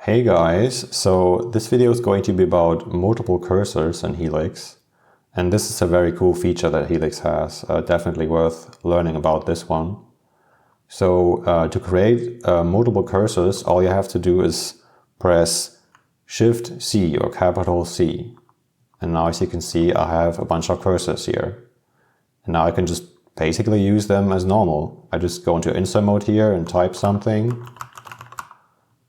Hey guys, so this video is going to be about multiple cursors in Helix. And this is a very cool feature that Helix has, definitely worth learning about this one. So to create multiple cursors, all you have to do is press Shift C or capital C. And now as you can see, I have a bunch of cursors here. And now I can just basically use them as normal. I just go into insert mode here and type something.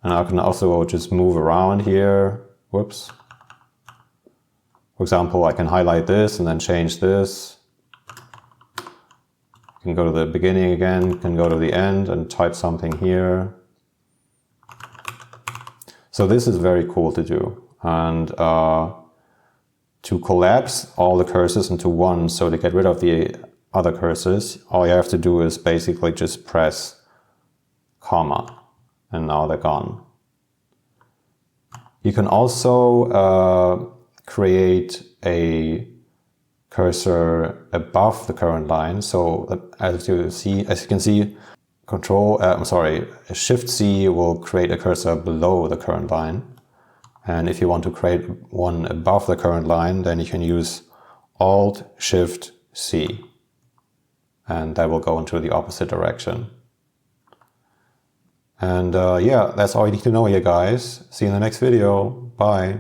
And I can also just move around here. Whoops. For example, I can highlight this and then change this. I can go to the beginning again, can go to the end and type something here. So this is very cool to do. And to collapse all the cursors into one, so to get rid of the other cursors, all you have to do is basically just press comma. And now they're gone. You can also create a cursor above the current line. So as you can see, Shift C will create a cursor below the current line. And if you want to create one above the current line, then you can use Alt Shift C. And that will go into the opposite direction. And yeah, that's all you need to know here, guys. See you in the next video. Bye.